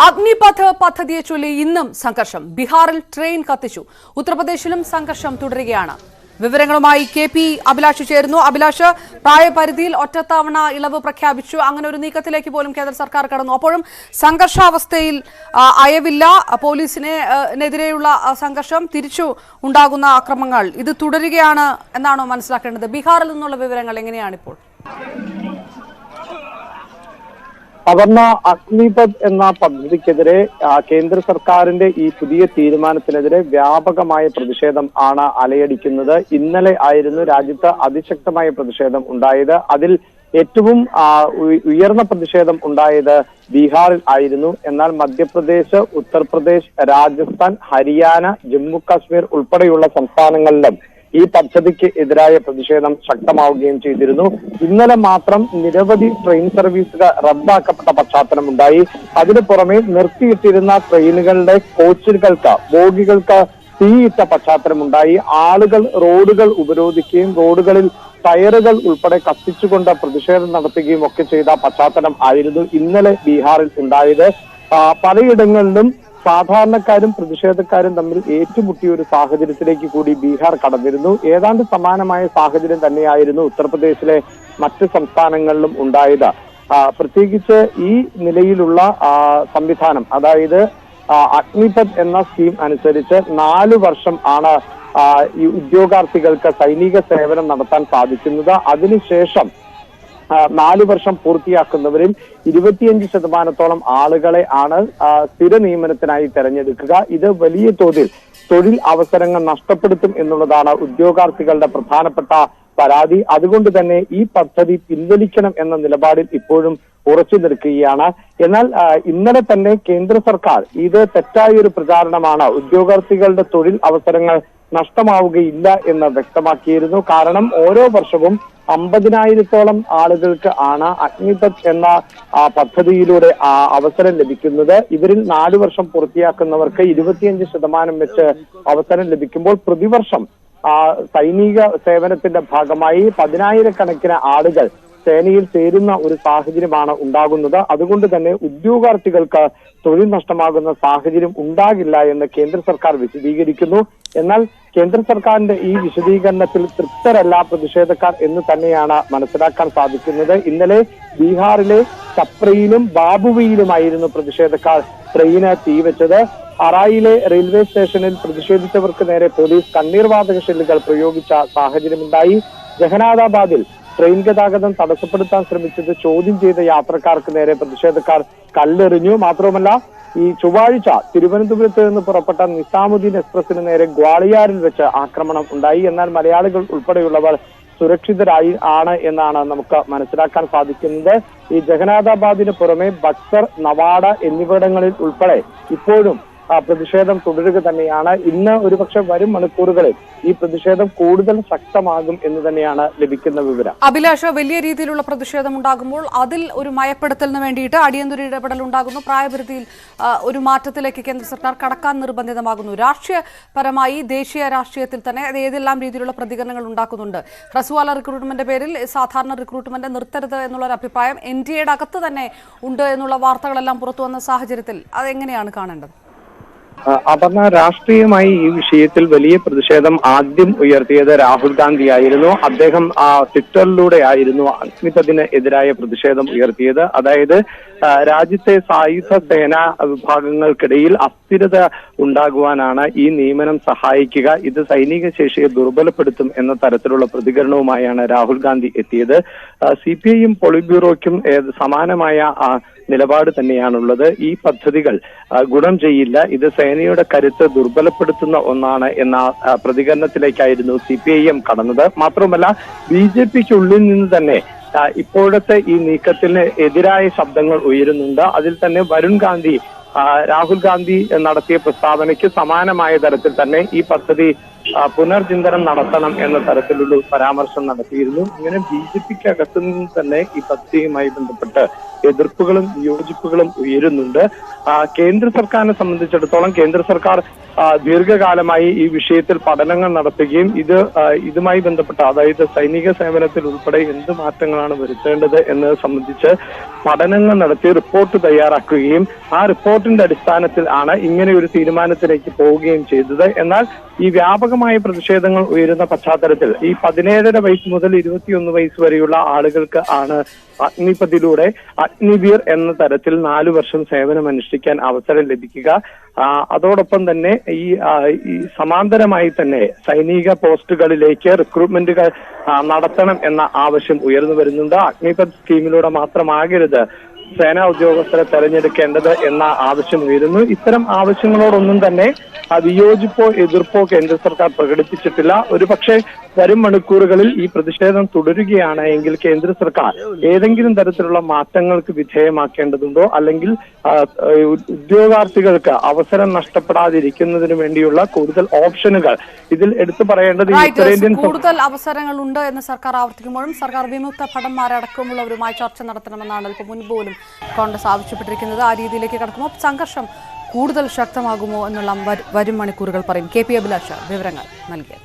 അഗ്നിപഥ് പദ്ധതിയെ ചൊല്ലി ഇന്നും സംഘർഷം. ബീഹാറിൽ ട്രെയിൻ കത്തിച്ചു. ഉത്തർപ്രദേശിലും സംഘർഷം തുടരുകയാണ്. വിവരങ്ങളുമായി KP അഭിലാഷ് ചേരുന്നു. അഭിലാഷ്, പ്രായപരിധിയിൽ ഒറ്റത്തവണ ഇളവ് പ്രഖ്യാപിച്ചു. അങ്ങനെ ഒരു നീക്കത്തിലേക്ക് പോലും കേന്ദ്ര സർക്കാർ കടന്നു. അപ്പോഴും സംഘർഷാവസ്ഥയിൽ അയവില്ല. പോലീസിനെതിരെയുള്ള സംഘർഷം, തിരിച്ചു ഉണ്ടാകുന്ന അക്രമങ്ങൾ ഇത് തുടരുകയാണ് എന്നാണോ മനസ്സിലാക്കേണ്ടത്? ബീഹാറിൽ നിന്നുള്ള വിവരങ്ങൾ എങ്ങനെയാണിപ്പോൾ? അപർണ, അഗ്നിപഥ് എന്ന പദ്ധതിക്കെതിരെ കേന്ദ്ര സർക്കാരിന്റെ ഈ പുതിയ തീരുമാനത്തിനെതിരെ വ്യാപകമായ പ്രതിഷേധം ആണ് അലയടിക്കുന്നത്. ഇന്നലെ ആയിരുന്നു രാജ്യത്ത് അതിശക്തമായ പ്രതിഷേധം ഉണ്ടായത്. അതിൽ ഏറ്റവും ഉയർന്ന പ്രതിഷേധം ഉണ്ടായത് ബീഹാറിൽ ആയിരുന്നു. എന്നാൽ മധ്യപ്രദേശ്, ഉത്തർപ്രദേശ്, രാജസ്ഥാൻ, ഹരിയാന, ജമ്മു കാശ്മീർ ഉൾപ്പെടെയുള്ള സംസ്ഥാനങ്ങളിലും ഈ പദ്ധതിക്ക് എതിരായ പ്രതിഷേധം ശക്തമാവുകയും ചെയ്തിരുന്നു. ഇന്നലെ മാത്രം നിരവധി ട്രെയിൻ സർവീസുകൾ റദ്ദാക്കപ്പെട്ട പശ്ചാത്തലമുണ്ടായി. അതിനു പുറമെ നിർത്തിയിട്ടിരുന്ന ട്രെയിനുകളുടെ കോച്ചുകൾക്ക്, ബോഗികൾക്ക് തീയിട്ട പശ്ചാത്തലമുണ്ടായി. ആളുകൾ റോഡുകൾ ഉപരോധിക്കുകയും റോഡുകളിൽ ടയറുകൾ ഉൾപ്പെടെ കത്തിച്ചുകൊണ്ട് പ്രതിഷേധം നടത്തുകയും ഒക്കെ ചെയ്ത പശ്ചാത്തലം ആയിരുന്നു ഇന്നലെ ബീഹാറിൽ ഉണ്ടായത്. പലയിടങ്ങളിലും സാധാരണക്കാരും പ്രതിഷേധക്കാരും തമ്മിൽ ഏറ്റുമുട്ടിയ ഒരു സാഹചര്യത്തിലേക്ക് കൂടി ബീഹാർ കടന്നിരുന്നു. ഏതാണ്ട് സമാനമായ സാഹചര്യം തന്നെയായിരുന്നു ഉത്തർപ്രദേശിലെ മറ്റ് സംസ്ഥാനങ്ങളിലും ഉണ്ടായത്. പ്രത്യേകിച്ച് ഈ നിലയിലുള്ള സംവിധാനം, അതായത് അഗ്നിപഥ് എന്ന സ്കീം അനുസരിച്ച് 4 വർഷം ആണ് ഈ ഉദ്യോഗാർത്ഥികൾക്ക് സൈനിക സേവനം നടത്താൻ സാധിക്കുന്നത്. അതിനുശേഷം 4 വർഷം പൂർത്തിയാക്കുന്നവരിൽ 25% ആളുകളെ ആണ് സ്ഥിര നിയമനത്തിനായി തെരഞ്ഞെടുക്കുക. ഇത് വലിയ തോതിൽ തൊഴിൽ അവസരങ്ങൾ നഷ്ടപ്പെടുത്തും എന്നുള്ളതാണ് ഉദ്യോഗാർത്ഥികളുടെ പ്രധാനപ്പെട്ട പരാതി. അതുകൊണ്ട് തന്നെ ഈ പദ്ധതി പിൻവലിക്കണം എന്ന നിലപാടിൽ ഇപ്പോഴും ഉറച്ചു നിൽക്കുകയാണ്. എന്നാൽ ഇന്നലെ തന്നെ കേന്ദ്ര സർക്കാർ ഇത് തെറ്റായ ഒരു പ്രചാരണമാണ്, ഉദ്യോഗാർത്ഥികളുടെ തൊഴിൽ അവസരങ്ങൾ നഷ്ടമാവുകയില്ല എന്ന് വ്യക്തമാക്കിയിരുന്നു. കാരണം ഓരോ വർഷവും 50,000-ഓളം ആളുകൾക്ക് ആണ് അഗ്നിപഥ് എന്ന പദ്ധതിയിലൂടെ അവസരം ലഭിക്കുന്നത്. ഇവരിൽ 4 വർഷം പൂർത്തിയാക്കുന്നവർക്ക് 25% വെച്ച് അവസരം ലഭിക്കുമ്പോൾ പ്രതിവർഷം സൈനിക സേവനത്തിന്റെ ഭാഗമായി 10,000-കണക്കിന് ആളുകൾ സേനയിൽ ചേരുന്ന ഒരു സാഹചര്യമാണ് ഉണ്ടാകുന്നത്. അതുകൊണ്ട് തന്നെ ഉദ്യോഗാർത്ഥികൾക്ക് തൊഴിൽ നഷ്ടമാകുന്ന സാഹചര്യം ഉണ്ടാകില്ല എന്ന് കേന്ദ്ര സർക്കാർ വിശദീകരിക്കുന്നു. എന്നാൽ കേന്ദ്ര സർക്കാരിന്റെ ഈ വിശദീകരണത്തിൽ തൃപ്തരല്ല പ്രതിഷേധക്കാർ എന്ന് തന്നെയാണ് മനസ്സിലാക്കാൻ സാധിക്കുന്നത്. ഇന്നലെ ബീഹാറിലെ ചപ്രയിലും ബാബുവിയിലുമായിരുന്നു പ്രതിഷേധക്കാർ ട്രെയിന് തീവെച്ചത്. അറായിലെ റെയിൽവേ സ്റ്റേഷനിൽ പ്രതിഷേധിച്ചവർക്ക് നേരെ പോലീസ് കണ്ണീർവാതക ഷെല്ലുകൾ പ്രയോഗിച്ച സാഹചര്യമുണ്ടായി. ജഹനാദാബാദിൽ ട്രെയിൻ ഗതാഗതം തടസ്സപ്പെടുത്താൻ ശ്രമിച്ചത് ചോദ്യം ചെയ്ത യാത്രക്കാർക്ക് നേരെ പ്രതിഷേധക്കാർ കല്ലെറിഞ്ഞു. മാത്രമല്ല, ഈ ചൊവ്വാഴ്ച തിരുവനന്തപുരത്ത് നിന്ന് പുറപ്പെട്ട നിസാമുദ്ദീൻ എക്സ്പ്രസിന് നേരെ ഗ്വാളിയാറിൽ വെച്ച് ആക്രമണം ഉണ്ടായി. എന്നാൽ മലയാളികൾ ഉൾപ്പെടെയുള്ളവർ സുരക്ഷിതരായി ആണ് എന്നാണ് നമുക്ക് മനസ്സിലാക്കാൻ സാധിക്കുന്നത്. ഈ ജഹനാദാബാദിന് പുറമെ ബക്സർ, നവാഡ എന്നിവിടങ്ങളിൽ ഉൾപ്പെടെ ഇപ്പോഴും പ്രതിഷേധം തുടരുക തന്നെയാണ്. ഇന്ന് ഒരുപക്ഷെ വരും മണിക്കൂറുകളിൽ ഈ പ്രതിഷേധം കൂടുതൽ ശക്തമാകും എന്ന് തന്നെയാണ് ലഭിക്കുന്ന വിവരം. അഭിലാഷ്, വലിയ രീതിയിലുള്ള പ്രതിഷേധം ഉണ്ടാകുമ്പോൾ അതിൽ ഒരു മയപ്പെടുത്തലിന് വേണ്ടിയിട്ട് അടിയന്തര ഇടപെടൽ ഉണ്ടാകുന്നു. പ്രായപരിധിയിൽ ഒരു മാറ്റത്തിലേക്ക് കേന്ദ്ര സർക്കാർ കടക്കാൻ നിർബന്ധിതമാകുന്നു. രാഷ്ട്രീയപരമായി ദേശീയ രാഷ്ട്രീയത്തിൽ തന്നെ അത് ഏതെല്ലാം രീതിയിലുള്ള പ്രതികരണങ്ങൾ ഉണ്ടാക്കുന്നുണ്ട്. ഹ്രസ്വകാല റിക്രൂട്ട്മെന്റ് പേരിൽ സാധാരണ റിക്രൂട്ട്മെന്റ് നിർത്തരുത് എന്നുള്ളൊരു അഭിപ്രായം NDAയുടെ അകത്ത് തന്നെ ഉണ്ട് എന്നുള്ള വാർത്തകളെല്ലാം പുറത്തു വന്ന സാഹചര്യത്തിൽ അതെങ്ങനെയാണ് കാണേണ്ടത്? അപർണ, രാഷ്ട്രീയമായി ഈ വിഷയത്തിൽ വലിയ പ്രതിഷേധം ആദ്യം ഉയർത്തിയത് രാഹുൽ ഗാന്ധി ആയിരുന്നു. അദ്ദേഹം ട്വിറ്ററിലൂടെ ആയിരുന്നു അഗ്നിപഥിന് എതിരായ പ്രതിഷേധം ഉയർത്തിയത്. അതായത് രാജ്യത്തെ സായുധ സേനാ വിഭാഗങ്ങൾക്കിടയിൽ അസ്ഥിരത ഉണ്ടാകുവാനാണ് ഈ നിയമനം സഹായിക്കുക, ഇത് സൈനിക ശേഷിയെ ദുർബലപ്പെടുത്തും എന്ന തരത്തിലുള്ള പ്രതികരണവുമായാണ് രാഹുൽ ഗാന്ധി എത്തിയത്. CPIM പോളിറ്റ് ബ്യൂറോയ്ക്കും സമാനമായ നിലപാട് തന്നെയാണുള്ളത്. ഈ പദ്ധതികൾ ഗുണം ചെയ്യില്ല, ഇത് സേനയുടെ കരുത്ത് ദുർബലപ്പെടുത്തുന്ന ഒന്നാണ് എന്ന പ്രതികരണത്തിലേക്കായിരുന്നു CPIM കടന്നത്. മാത്രമല്ല, BJPക്കുള്ളിൽ നിന്ന് തന്നെ ഇപ്പോഴത്തെ ഈ നീക്കത്തിന് എതിരായ ശബ്ദങ്ങൾ ഉയരുന്നുണ്ട്. അതിൽ തന്നെ വരുൺ ഗാന്ധി, രാഹുൽ ഗാന്ധി നടത്തിയ പ്രസ്താവനയ്ക്ക് സമാനമായ തരത്തിൽ തന്നെ ഈ പദ്ധതി പുനർചിന്തനം നടത്തണം എന്ന തരത്തിലുള്ള പരാമർശം നടത്തിയിരുന്നു. ഇങ്ങനെ BJPക്ക് അകത്തു നിന്ന് തന്നെ ഈ പദ്ധതിയുമായി ബന്ധപ്പെട്ട് എതിർപ്പുകളും വിയോജിപ്പുകളും ഉയരുന്നുണ്ട്. കേന്ദ്ര സർക്കാരിനെ സംബന്ധിച്ചിടത്തോളം കേന്ദ്ര സർക്കാർ ദീർഘകാലമായി ഈ വിഷയത്തിൽ പഠനങ്ങൾ നടത്തുകയും ഇതുമായി ബന്ധപ്പെട്ട അതായത് സൈനിക സേവനത്തിൽ ഉൾപ്പെടെ എന്ത് മാറ്റങ്ങളാണ് വരുത്തേണ്ടത് എന്നത് സംബന്ധിച്ച് പഠനങ്ങൾ നടത്തി റിപ്പോർട്ട് തയ്യാറാക്കുകയും ആ റിപ്പോർട്ടിന്റെ അടിസ്ഥാനത്തിൽ ആണ് ഇങ്ങനെ ഒരു തീരുമാനത്തിലേക്ക് പോവുകയും ചെയ്തത്. എന്നാൽ ഈ വ്യാപകമായ പ്രതിഷേധങ്ങൾ ഉയരുന്ന പശ്ചാത്തലത്തിൽ ഈ 17.5 വയസ്സ് മുതൽ 21 വയസ്സ് വരെയുള്ള ആളുകൾക്ക് ആണ് അഗ്നിപഥിലൂടെ അഗ്നിവീർ എന്ന തരത്തിൽ 4 വർഷം സേവനം അനുഷ്ഠിക്കാൻ അവസരം ലഭിക്കുക. അതോടൊപ്പം തന്നെ ഈ സമാന്തരമായി തന്നെ സൈനിക പോസ്റ്റുകളിലേക്ക് റിക്രൂട്ട്മെന്റുകൾ നടത്തണം എന്ന ആവശ്യം ഉയർന്നു വരുന്നുണ്ട്. അഗ്നിപഥ് സ്കീമിലൂടെ മാത്രമാകരുത് സേനാ ഉദ്യോഗസ്ഥരെ തെരഞ്ഞെടുക്കേണ്ടത് എന്ന ആവശ്യം ഉയരുന്നു. ഇത്തരം ആവശ്യങ്ങളോടൊന്നും തന്നെ വിയോജിപ്പോ എതിർപ്പോ കേന്ദ്ര സർക്കാർ പ്രകടിപ്പിച്ചിട്ടില്ല. ഒരുപക്ഷെ വരും മണിക്കൂറുകളിൽ ഈ പ്രതിഷേധം തുടരുകയാണ് എങ്കിൽ കേന്ദ്ര സർക്കാർ ഏതെങ്കിലും തരത്തിലുള്ള മാറ്റങ്ങൾക്ക് വിധേയമാക്കേണ്ടതുണ്ടോ, അല്ലെങ്കിൽ ഉദ്യോഗാർത്ഥികൾക്ക് അവസരം നഷ്ടപ്പെടാതിരിക്കുന്നതിന് വേണ്ടിയുള്ള കൂടുതൽ ഓപ്ഷനുകൾ ഇതിൽ എടുത്തു പറയേണ്ടത് കൂടുതൽ അവസരങ്ങളുണ്ട് എന്ന് സർക്കാർ ആവർത്തിക്കുമ്പോഴും സർക്കാർ വിമുക്ത ഭടന്മാരടക്കമുള്ളവരുമായി ചർച്ച നടത്തണമെന്നാണ് ഇപ്പൊ മുൻപ് പോലും കോൺഗ്രസ് ആവശ്യപ്പെട്ടിരിക്കുന്നത്. ആ രീതിയിലേക്ക് കടക്കുമ്പോൾ സംഘർഷം കൂടുതൽ ശക്തമാകുമോ എന്നുള്ള വരും മണിക്കൂറുകൾ പറയും. KP അഭിലാഷ് വിവരങ്ങൾ നൽകിയത്.